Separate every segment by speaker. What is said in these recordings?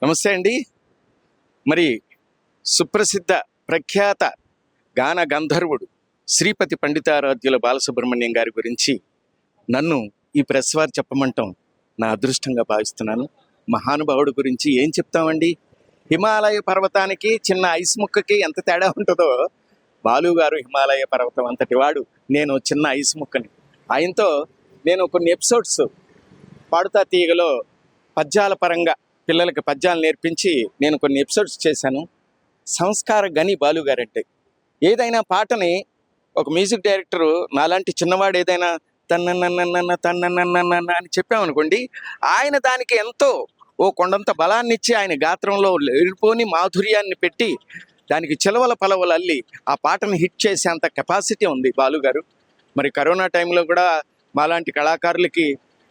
Speaker 1: నమస్తే అండి. మరి సుప్రసిద్ధ ప్రఖ్యాత గాన గంధర్వుడు శ్రీపతి పండితారాధ్యుల బాలసుబ్రహ్మణ్యం గారి గురించి నన్ను ఈ ప్రెస్ వారు చెప్పమంటాం నా అదృష్టంగా భావిస్తున్నాను. మహానుభావుడు గురించి ఏం చెప్తామండి? హిమాలయ పర్వతానికి చిన్న ఐస్ ముక్కకి ఎంత తేడా ఉంటుందో, బాలుగారు హిమాలయ పర్వతం అంతటి వాడు, నేను చిన్న ఐస్ ముక్కని. ఆయనతో నేను కొన్ని ఎపిసోడ్స్ పాడుతా తీగలో పద్యాల పరంగా పిల్లలకి పద్యాలు నేర్పించి నేను కొన్ని ఎపిసోడ్స్ చేశాను. సంస్కార గని బాలుగారంటే. ఏదైనా పాటని ఒక మ్యూజిక్ డైరెక్టరు నాలాంటి చిన్నవాడు ఏదైనా తన్నన్న తన్నన్న అని చెప్పామనుకోండి, ఆయన దానికి ఎంతో ఓ కొండంత బలాన్ని ఇచ్చి ఆయన గాత్రంలో వెళ్ళిపోని మాధుర్యాన్ని పెట్టి దానికి చిలవల పలవలు అల్లి ఆ పాటను హిట్ చేసేంత కెపాసిటీ ఉంది బాలుగారు. మరి కరోనా టైంలో కూడా మాలాంటి కళాకారులకి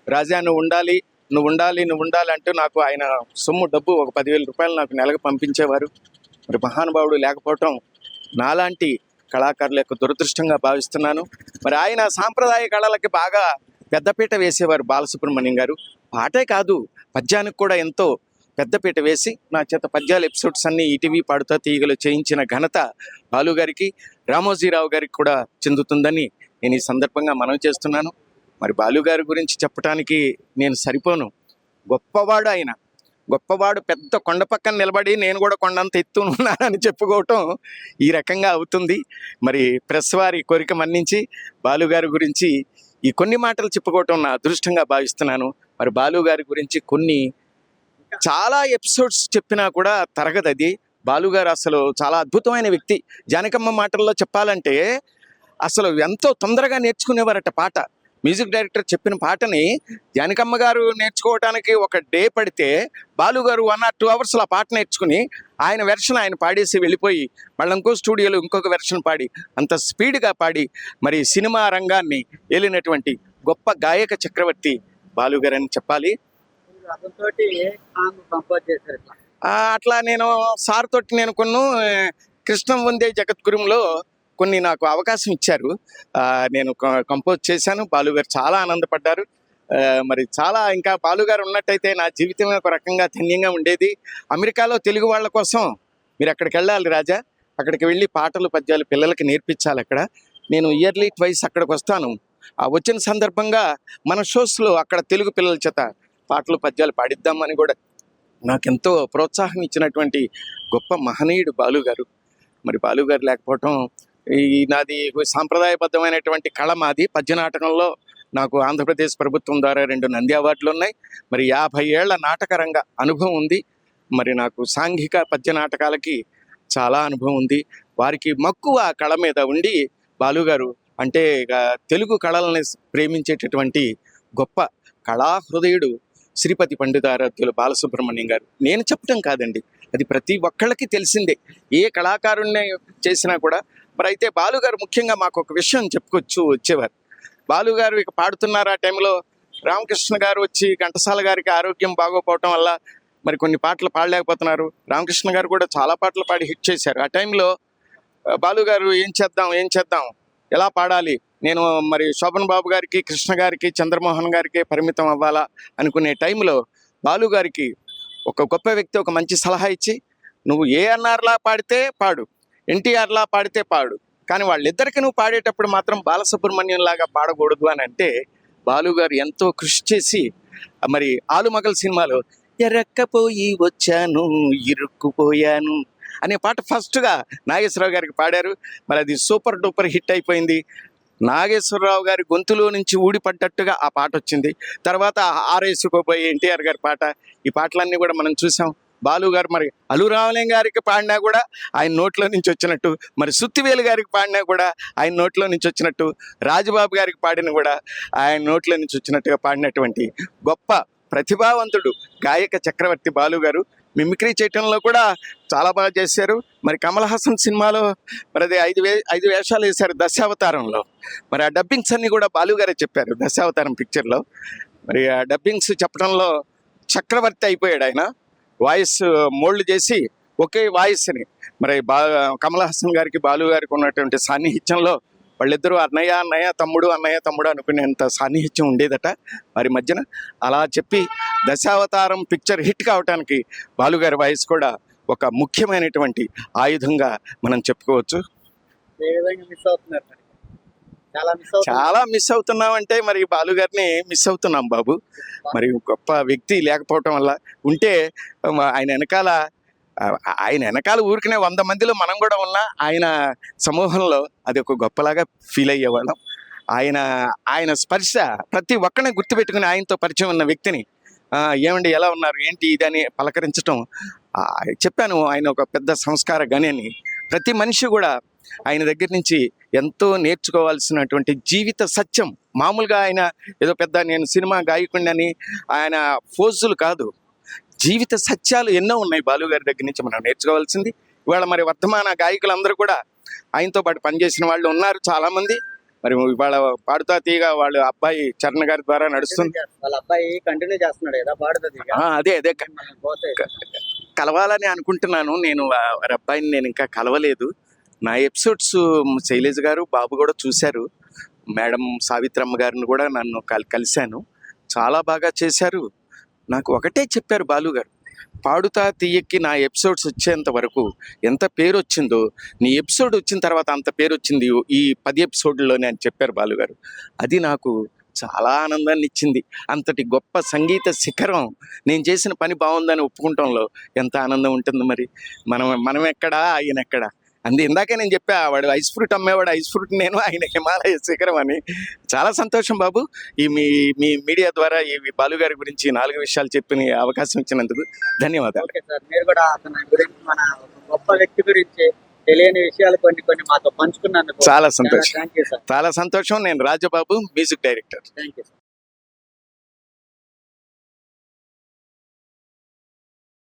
Speaker 1: రాజా నువ్వు ఉండాలి అంటూ నాకు ఆయన సొమ్ము డబ్బు ఒక 10,000 రూపాయలు నాకు నెలకు పంపించేవారు. మరి మహానుభావుడు లేకపోవటం నాలాంటి కళాకారుల యొక్క దురదృష్టంగా భావిస్తున్నాను. మరి ఆయన సాంప్రదాయ కళలకి బాగా పెద్దపీట వేసేవారు బాలసుబ్రహ్మణ్యం గారు. పాటే కాదు, పద్యానికి కూడా ఎంతో పెద్దపీట వేసి నా చేత పద్యాల ఎపిసోడ్స్ అన్ని ఈటీవీ పాడుతా తీగలు చేయించిన ఘనత బాలుగారికి, రామోజీరావు గారికి కూడా చెందుతుందని నేను ఈ సందర్భంగా మనవి చేస్తున్నాను. మరి బాలుగారి గురించి చెప్పడానికి నేను సరిపోను. గొప్పవాడు ఆయన, గొప్పవాడు. పెద్ద కొండ పక్కన నిలబడి నేను కూడా కొండంత ఎత్తు ఉన్నానని చెప్పుకోవటం ఈ రకంగా అవుతుంది. మరి ప్రెస్ వారి కోరిక మన్నించి బాలుగారి గురించి ఈ కొన్ని మాటలు చెప్పుకోవటం నా అదృష్టంగా భావిస్తున్నాను. మరి బాలుగారి గురించి కొన్ని చాలా ఎపిసోడ్స్ చెప్పినా కూడా తరగదది. బాలుగారు అసలు చాలా అద్భుతమైన వ్యక్తి. జానకమ్మ మాటల్లో చెప్పాలంటే అసలు ఎంతో తొందరగా నేర్చుకునేవారట పాట. మ్యూజిక్ డైరెక్టర్ చెప్పిన పాటని జానకమ్మ గారు నేర్చుకోవడానికి ఒక డే పడితే బాలుగారు 1 or 2 hours ఆ పాట నేర్చుకుని ఆయన వెర్షన్ ఆయన పాడేసి వెళ్ళిపోయి మళ్ళీ ఇంకో స్టూడియోలో ఇంకొక వెర్షన్ పాడి అంత స్పీడ్గా పాడి మరి సినిమా రంగాన్ని ఏలినటువంటి గొప్ప గాయక చక్రవర్తి బాలుగారు అని చెప్పాలి. అట్లా నేను సార్ తోటి నేను కృష్ణం వందే జగద్గురుంలో కొన్ని నాకు అవకాశం ఇచ్చారు. నేను కంపోజ్ చేశాను. బాలుగారు చాలా ఆనందపడ్డారు. మరి చాలా ఇంకా బాలుగారు ఉన్నట్టయితే నా జీవితం ఒక రకంగా ధన్యంగా ఉండేది. అమెరికాలో తెలుగు వాళ్ళ కోసం మీరు అక్కడికి వెళ్ళాలి రాజా. అక్కడికి వెళ్ళి పాటలు పద్యాలు పిల్లలకి నేర్పించాలి. అక్కడ నేను ఇయర్లీ ట్వైస్ అక్కడికి వస్తాను. వచ్చిన సందర్భంగా మన షోస్లో అక్కడ తెలుగు పిల్లల చేత పాటలు పద్యాలు పాడిద్దామని కూడా నాకెంతో ప్రోత్సాహం ఇచ్చినటువంటి గొప్ప మహనీయుడు బాలుగారు. మరి బాలుగారు లేకపోవటం నాది సాంప్రదాయబద్ధమైనటువంటి కళ మాది. పద్యనాటకంలో నాకు ఆంధ్రప్రదేశ్ ప్రభుత్వం ద్వారా 2 నంది అవార్డులు ఉన్నాయి. మరి 50 ఏళ్ల నాటకరంగ అనుభవం ఉంది. మరి నాకు సాంఘిక పద్య నాటకాలకి చాలా అనుభవం ఉంది. వారికి మక్కువ కళ మీద ఉండి బాలుగారు అంటే తెలుగు కళలని ప్రేమించేటటువంటి గొప్ప కళాహృదయుడు శ్రీపతి పండితారాధ్యుల బాలసుబ్రహ్మణ్యం గారు. నేను చెప్పటం కాదండి, అది ప్రతి ఒక్కళ్ళకి తెలిసిందే. ఏ కళాకారుణ్ణి చేసినా కూడా. మరి అయితే బాలుగారు ముఖ్యంగా మాకు ఒక విషయం వచ్చేవారు. బాలుగారు ఇక పాడుతున్నారు. ఆ టైంలో రామకృష్ణ గారు వచ్చి ఘంటసాల గారికి ఆరోగ్యం బాగోపోవటం వల్ల మరి కొన్ని పాటలు పాడలేకపోతున్నారు. రామకృష్ణ గారు కూడా చాలా పాటలు పాడి హిట్ చేశారు. ఆ టైంలో బాలుగారు ఏం చేద్దాం ఎలా పాడాలి, నేను మరి శోభన్ బాబు గారికి, కృష్ణ గారికి, చంద్రమోహన్ గారికి పరిమితం అవ్వాలా అనుకునే టైంలో బాలుగారికి ఒక గొప్ప వ్యక్తి ఒక మంచి సలహా ఇచ్చి, నువ్వు ఏఎన్ఆర్లా పాడితే పాడు, ఎన్టీఆర్లా పాడితే పాడు, కానీ వాళ్ళిద్దరికి నువ్వు పాడేటప్పుడు మాత్రం బాలసుబ్రహ్మణ్యం లాగా పాడకూడదు అని అంటే బాలుగారు ఎంతో కృషి చేసి మరి ఆలుమగల్ సినిమాలో ఎరక్కపోయి వచ్చాను ఇరుక్కుపోయాను అనే పాట ఫస్ట్గా నాగేశ్వరరావు గారికి పాడారు. మరి అది సూపర్ డూపర్ హిట్ అయిపోయింది. నాగేశ్వరరావు గారి గొంతులో నుంచి ఊడిపడ్డట్టుగా ఆ పాట వచ్చింది. తర్వాత ఆరేసుకోపోయి ఎన్టీఆర్ గారి పాట. ఈ పాటలన్నీ కూడా మనం చూసాం. బాలుగారు మరి అలురామలింగ గారికి పాడినా కూడా ఆయన నోట్లో నుంచి వచ్చినట్టు, మరి సుత్తివేలు గారికి పాడినా కూడా ఆయన నోట్లో నుంచి వచ్చినట్టు, రాజబాబు గారికి పాడిన కూడా ఆయన నోట్లో నుంచి వచ్చినట్టుగా పాడినటువంటి గొప్ప ప్రతిభావంతుడు గాయక చక్రవర్తి బాలుగారు. మిమిక్రీ చేయటంలో కూడా చాలా బాగా చేశారు. మరి కమల్ హాసన్ సినిమాలో మరి అది 5 వేషాలు వేశారు దశావతారంలో. మరి ఆ డబ్బింగ్స్ అన్నీ కూడా బాలుగారే చెప్పారు దశావతారం పిక్చర్లో. మరి ఆ డబ్బింగ్స్ చెప్పడంలో చక్రవర్తి అయిపోయాడు ఆయన. వాయిస్ మోల్డ్ చేసి ఒకే వాయిస్ని మరి కమల్ హాసన్ గారికి బాలు గారికి ఉన్నటువంటి సాన్నిహిత్యంలో వాళ్ళిద్దరూ అన్నయ్య అన్నయ్య తమ్ముడు అన్నయ్య తమ్ముడు అనుకునేంత సాన్నిహిత్యం ఉండేదట వారి మధ్యన. అలా చెప్పి దశావతారం పిక్చర్ హిట్ కావటానికి బాలుగారి వాయిస్ కూడా ఒక ముఖ్యమైనటువంటి ఆయుధంగా మనం చెప్పుకోవచ్చు.
Speaker 2: ఏ విధంగా మిస్ అవుతున్నారు మరి? చాలా మిస్ అవుతున్నారు.
Speaker 1: చాలా మిస్ అవుతున్నాం అంటే మరి బాలుగారిని మిస్ అవుతున్నాం బాబు. మరి గొప్ప వ్యక్తి లేకపోవటం వల్ల ఉంటే ఆయన వెనకాల ఊరికనే 100 మందిలో మనం కూడా ఉన్నా ఆయన సమూహంలో అది ఒక గొప్పలాగా ఫీల్ అయ్యేవాళ్ళం. ఆయన స్పర్శ ప్రతి ఒక్కరిని గుర్తుపెట్టుకుని ఆయనతో పరిచయం ఉన్న వ్యక్తిని ఏమండి ఎలా ఉన్నారు ఏంటి ఇదని పలకరించటం. చెప్పాను ఆయన ఒక పెద్ద సంస్కార గని అని. ప్రతి మనిషి కూడా ఆయన దగ్గర నుంచి ఎంతో నేర్చుకోవాల్సినటువంటి జీవిత సత్యం. మామూలుగా ఆయన ఏదో పెద్ద నేను సినిమా గాయకుడిని ఆయన ఫోజులు కాదు, జీవిత సత్యాలు ఎన్నో ఉన్నాయి బాలుగారి దగ్గర నుంచి మనం నేర్చుకోవాల్సింది. ఇవాళ మరి వర్ధమాన గాయకులందరూ కూడా ఆయనతో పాటు పనిచేసిన వాళ్ళు ఉన్నారు చాలామంది. మరి ఇవాళ పాడుతా తీయగా వాళ్ళ అబ్బాయి చరణ్ గారి ద్వారా నడుస్తుంది.
Speaker 2: వాళ్ళ అబ్బాయి కంటిన్యూ చేస్తున్నాడు కదా పాడుతుంది.
Speaker 1: అదే కలవాలని అనుకుంటున్నాను నేను. వారి అబ్బాయిని నేను ఇంకా కలవలేదు. నా ఎపిసోడ్స్ శైలేజ్ గారు బాబు కూడా చూశారు. మేడం సావిత్రమ్మ గారిని కూడా నన్ను కలిశాను. చాలా బాగా చేశారు. నాకు ఒకటే చెప్పారు బాలుగారు, పాడుతా తీయక్కి నా ఎపిసోడ్స్ వచ్చేంత వరకు ఎంత పేరు వచ్చిందో నీ ఎపిసోడ్ వచ్చిన తర్వాత అంత పేరు వచ్చింది ఈ 10 ఎపిసోడ్లోనే అని చెప్పారు బాలుగారు. అది నాకు చాలా ఆనందాన్ని ఇచ్చింది. అంతటి గొప్ప సంగీత శిఖరం నేను చేసిన పని బాగుందని ఒప్పుకుంటంలో ఎంత ఆనందం ఉంటుంది. మరి మనం ఎక్కడా ఆయన ఎక్కడా ఇందాకే నేను చెప్పా, వాడు ఐస్ ఫ్రూట్ అమ్మేవాడు ఐస్ ఫ్రూట్ నేను, ఆయన హిమాలయ శిఖరం అని. చాలా సంతోషం బాబు. మీ మీడియా ద్వారా ఈ బాలుగారి గురించి 4 విషయాలు చెప్పిన అవకాశం ఇచ్చినందుకు ధన్యవాదాలు.
Speaker 2: ఓకే సార్, మీరు కూడా అతని గురించి మన గొప్ప వ్యక్తి గురించి తెలియని విషయాలు కొన్ని మాతో పంచుకున్నందుకు
Speaker 1: చాలా సంతోషం.
Speaker 2: Thank you sir.
Speaker 1: చాలా సంతోషం. నేను Rajababu, music director.
Speaker 2: Thank you sir.